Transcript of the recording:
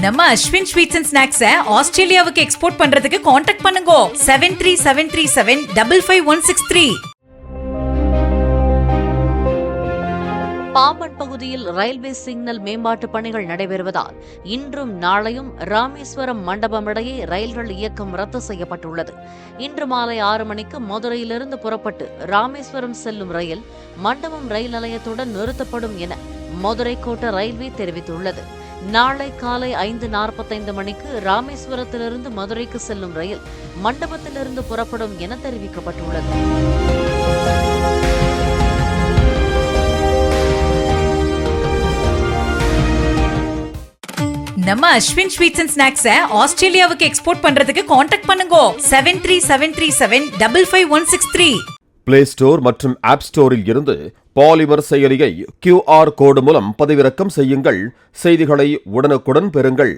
நம்ம Ashwin sweets and ஸ்நாக்ஸை ஆஸ்திரேலியாவுக்கு export பண்றதுக்கு காண்டாக்ட் பண்ணுங்க 7373755163. பாம்பன் பகுதியில் ரயில்வே சிக்னல் மேம்பாட்டு பணிகள் நடைபெறுவதால் இன்றும் நாளையும் ராமேஸ்வரம் மண்டபம் இடையே ரயில்கள் இயக்கம் ரத்து செய்யப்பட்டுள்ளது. இன்று மாலை 6 மணிக்கு மதுரையிலிருந்து புறப்பட்டு ராமேஸ்வரம் செல்லும் ரயில் மண்டபம் ரயில் நிலையத்துடன் நிறுத்தப்படும் என மதுரை கோட்ட ரயில்வே தெரிவித்துள்ளது. நாளை காலை 5:45 மணிக்கு ராமேஸ்வரத்திலிருந்து மதுரைக்கு செல்லும் ரயில் மண்டபத்திலிருந்து புறப்படும் என தெரிவிக்கப்பட்டுள்ளது. நம்ம அஸ்வின் ஸ்வீட்ஸ் அண்ட் ஸ்நாக்ஸை ஆஸ்திரேலியாவுக்கு எக்ஸ்போர்ட் பண்றதுக்கு காண்டாக்ட் பண்ணுங்க 7373755163. பிளே ஸ்டோர் மற்றும் ஆப் ஸ்டோரில் இருந்து பாலிமர் செயலியை QR கோடு மூலம் பதிவிறக்கம் செய்யுங்கள். செய்திகளை உடனுக்குடன் பெறுங்கள்.